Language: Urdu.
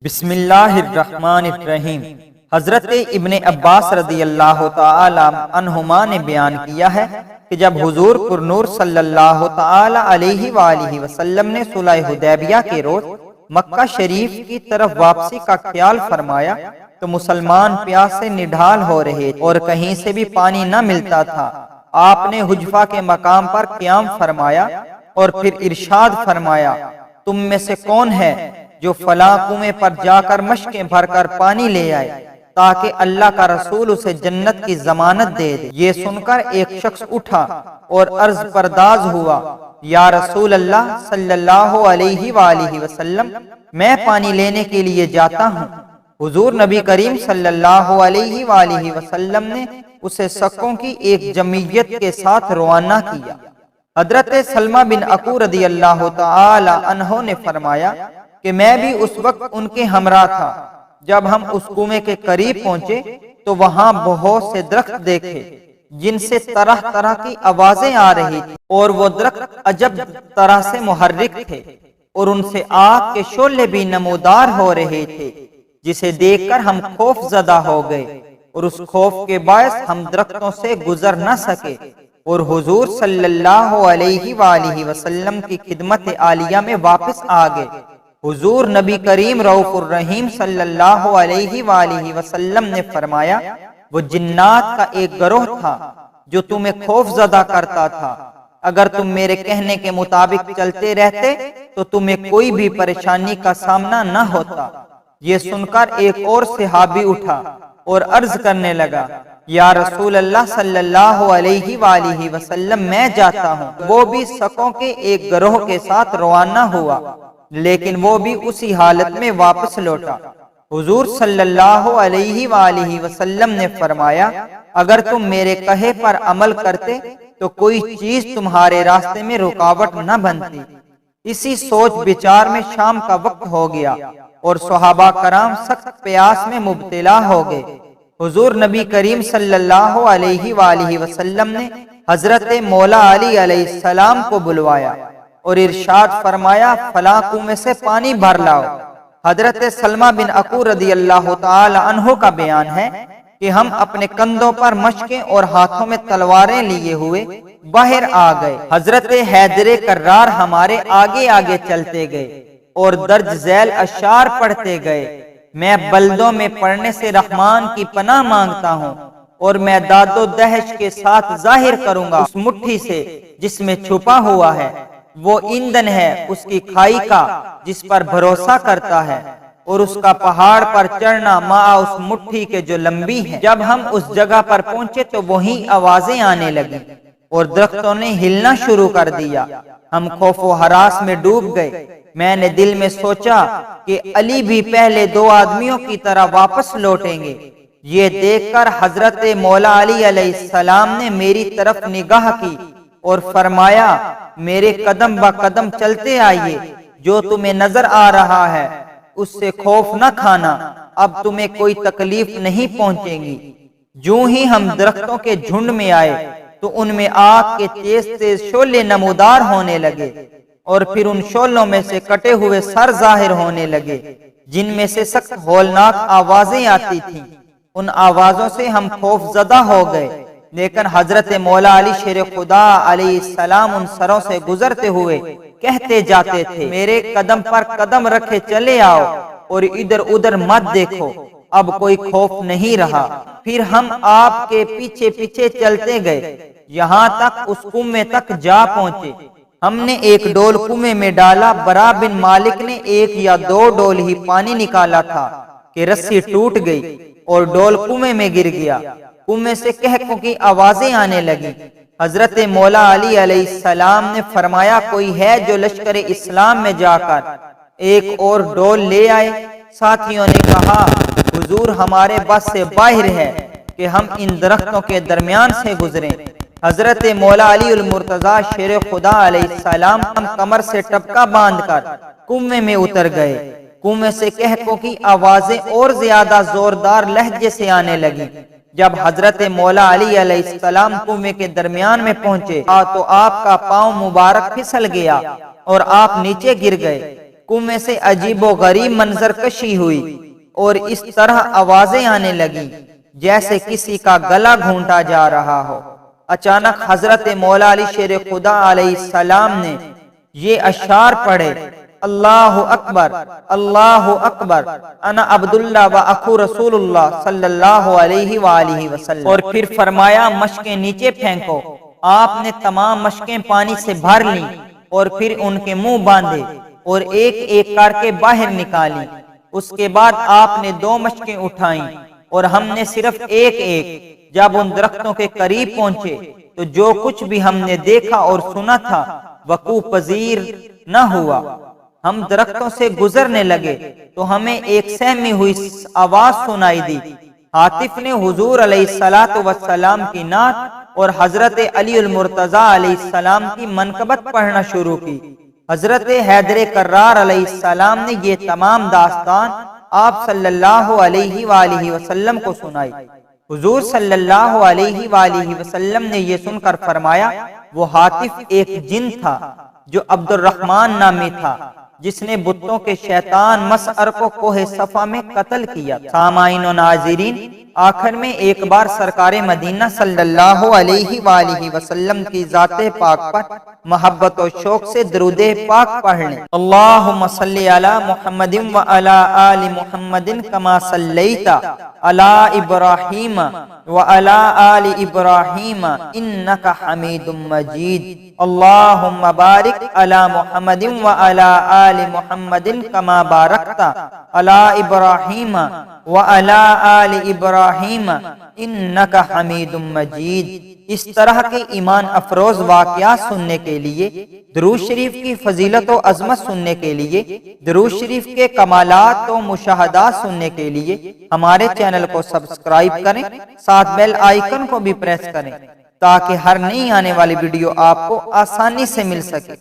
بسم اللہ الرحمن الرحیم۔ حضرت ابن عباس رضی اللہ تعالی عنہما نے بیان کیا ہے کہ جب حضور پر نور صلی اللہ تعالی علیہ وآلہ وسلم نے صلح حدیبیہ کے روز مکہ شریف کی طرف واپسی کا خیال فرمایا تو مسلمان پیاس سے نڈھال ہو رہے اور کہیں سے بھی پانی نہ ملتا تھا۔ آپ نے حجفہ کے مقام پر قیام فرمایا اور پھر ارشاد فرمایا، تم میں سے کون ہے جو فلاں کنویں پر جا کر مشکیں بھر کر پانی لے آئے تاکہ اللہ کا رسول اسے جنت کی ضمانت دے دے۔ یہ سن کر ایک شخص اٹھا اور عرض پرداز ہوا، یا رسول اللہ صلی اللہ علیہ وآلہ وسلم، میں پانی لینے کے لیے جاتا ہوں۔ حضور نبی کریم صلی اللہ علیہ وآلہ وسلم نے اسے سکوں کی ایک جمعیت کے ساتھ روانہ کیا۔ حضرت سلمہ بن اکو رضی اللہ تعالی عنہ نے فرمایا کہ میں بھی اس وقت ان کے ہمراہ تھا۔ جب ہم اس کنویں کے قریب پہنچے تو وہاں بہت سے درخت دیکھے جن سے طرح طرح کی آوازیں آ رہی تھی، اور وہ درخت عجب طرح سے محرک تھے اور ان سے آگ کے شعلے بھی نمودار ہو رہے تھے، جسے دیکھ کر ہم خوف زدہ ہو گئے اور اس خوف کے باعث ہم درختوں سے گزر نہ سکے اور حضور صلی اللہ علیہ وآلہ وسلم کی خدمت عالیہ میں واپس آ گئے۔ حضور نبی کریم رؤوف الرحیم صلی اللہ علیہ وآلہ وسلم نے فرمایا، وہ جنات کا ایک گروہ تھا جو تمہیں خوف زدہ کرتا تھا، اگر تم میرے کہنے کے مطابق چلتے رہتے تو تمہیں کوئی بھی پریشانی کا سامنا نہ ہوتا۔ یہ سن کر ایک اور صحابی اٹھا اور عرض کرنے لگا، یا رسول اللہ صلی اللہ علیہ وآلہ وسلم، میں جاتا ہوں۔ وہ بھی سکوں کے ایک گروہ کے ساتھ روانہ ہوا، لیکن وہ بھی اسی حالت میں واپس لوٹا۔ حضور صلی اللہ علیہ وآلہ وسلم نے فرمایا، اگر تم میرے کہے پر عمل کرتے تو کوئی چیز تمہارے راستے میں رکاوٹ نہ بنتی۔ اسی سوچ بچار میں شام کا وقت ہو گیا اور صحابہ کرام سخت پیاس میں مبتلا ہو گئے۔ حضور نبی کریم صلی اللہ علیہ وآلہ وسلم نے حضرت مولا علی علیہ السلام کو بلوایا اور ارشاد فرمایا، فلاں کنویں سے پانی بھر لاؤ۔ حضرت سلمہ بن اکو رضی اللہ تعالی عنہ کا بیان ہے کہ ہم اپنے کندھوں پر مشکیں اور ہاتھوں میں تلواریں لیے ہوئے باہر آ گئے۔ حضرت حیدر کرار ہمارے آگے آگے چلتے گئے اور درج ذیل اشعار پڑھتے گئے۔ میں بلدوں میں پڑھنے سے رحمان کی پناہ مانگتا ہوں اور میں داد و دہش کے ساتھ ظاہر کروں گا اس مٹھی سے جس میں چھپا ہوا ہے، وہ ایندھن ہے اس کی کھائی کا جس پر بھروسہ کرتا ہے، اور اس کا پہاڑ پر چڑھنا ماں اس مٹھی کے جو لمبی ہے۔ جب ہم اس جگہ پر پہنچے تو وہیں آوازیں آنے لگیں اور درختوں نے ہلنا شروع کر دیا۔ ہم خوف و ہراس میں ڈوب گئے۔ میں نے دل میں سوچا کہ علی بھی پہلے دو آدمیوں کی طرح واپس لوٹیں گے۔ یہ دیکھ کر حضرت مولا علی علیہ السلام نے میری طرف نگاہ کی اور فرمایا، میرے قدم با قدم چلتے آئیے، جو تمہیں نظر آ رہا ہے اس سے خوف نہ کھانا، اب تمہیں کوئی تکلیف نہیں پہنچے گی۔ جو ہی ہم درختوں کے جھنڈ میں آئے تو ان میں آگ کے تیز تیز شعلے نمودار ہونے لگے اور پھر ان شعلوں میں سے کٹے ہوئے سر ظاہر ہونے لگے جن میں سے سخت ہولناک آوازیں آتی تھیں۔ ان آوازوں سے ہم خوف زدہ ہو گئے، لیکن حضرت مولا علی شیر خدا علیہ السلام ان سروں سے گزرتے ہوئے کہتے جاتے تھے، میرے قدم پر قدم رکھے چلے آؤ اور ادھر ادھر مت دیکھو، اب کوئی خوف نہیں رہا۔ پھر ہم آپ کے پیچھے پیچھے چلتے گئے یہاں تک اس کنویں تک جا پہنچے۔ ہم نے ایک ڈول کنویں میں ڈالا، برا بن مالک نے ایک یا دو ڈول ہی پانی نکالا تھا کہ رسی ٹوٹ گئی اور ڈول کنویں میں گر گیا۔ کنویں سے کہکوں کی آوازیں آنے لگی۔ حضرت مولا علی علیہ السلام نے فرمایا، کوئی ہے جو لشکر اسلام میں جا کر ایک اور ڈول لے آئے؟ ساتھیوں نے کہا، حضور ہمارے بس سے باہر ہے کہ ہم ان درختوں کے درمیان سے گزریں۔ حضرت مولا علی المرتضیٰ شیر خدا علیہ السلام کمر سے ٹپکا باندھ کر کنویں میں اتر گئے۔ کنویں سے کہکوں کی آوازیں اور زیادہ زوردار لہجے سے آنے لگیں۔ جب حضرت مولا علی علیہ السلام کنویں کے درمیان میں پہنچے تو آپ کا پاؤں مبارک پھسل گیا اور آپ نیچے گر گئے۔ کنویں سے عجیب و غریب منظر کشی ہوئی اور اس طرح آوازیں آنے لگیں جیسے کسی کا گلا گھونٹا جا رہا ہو۔ اچانک حضرت مولا علی شیر خدا علیہ السلام نے یہ اشعار پڑھے: اللہ اکبر اللہ اکبر، انا عبداللہ و اخو رسول اللہ صلی اللہ علیہ وآلہ وسلم۔ اور پھر فرمایا مشقیں نیچے پھینکو۔ آپ نے تمام مشقیں پانی سے بھر لیں اور پھر ان کے منہ باندھے اور ایک ایک کر کے باہر نکالی۔ اس کے بعد آپ نے 2 مشقیں اٹھائیں اور ہم نے صرف ایک ایک۔ جب ان درختوں کے قریب پہنچے تو جو کچھ بھی ہم نے دیکھا اور سنا تھا وقوع پذیر نہ ہوا۔ ہم درختوں سے گزرنے لگے تو ہمیں ایک سہمی ہوئی آواز سنائی دی۔ عاطف نے حضور علیہ السلام کی نعت اور حضرت علی المرتضیٰ علیہ السلام کی منقبت پڑھنا شروع کی۔ حضرت حیدر کرار علیہ السلام نے یہ تمام داستان آپ صلی اللہ علیہ وآلہ وسلم کو سنائی۔ حضور صلی اللہ علیہ وآلہ وسلم نے یہ سن کر فرمایا وہ عاطف ایک جن تھا جو عبد الرحمن نامی تھا، جس نے بتوں کے شیطان مسعر کو کوہ صفا میں قتل کیا۔ سامعین و ناظرین، آخر میں ایک بار سرکار مدینہ صلی اللہ علیہ وآلہ وسلم کی ذات پاک پر محبت و شوق سے درود پاک پڑھ لیں۔ اللہم صلی علی محمد و علی آل محمد کما صلیت علی ابراہیم و علی آل ابراہیم انکا حمید مجید۔ اللہم بارک علی محمد و علی آل محمد کما بارکت علی ابراہیم و علی آل ابراہیم انکا حمید مجید۔ اس طرح کے ایمان افروز واقعات سننے کے لیے، درود شریف کی فضیلت و عظمت سننے کے لیے، درود شریف کے کمالات و مشاہدات سننے کے لیے ہمارے چینل کو سبسکرائب کریں، ساتھ بیل آئیکن کو بھی پریس کریں تاکہ ہر نئی آنے والی ویڈیو آپ کو آسانی سے مل سکے۔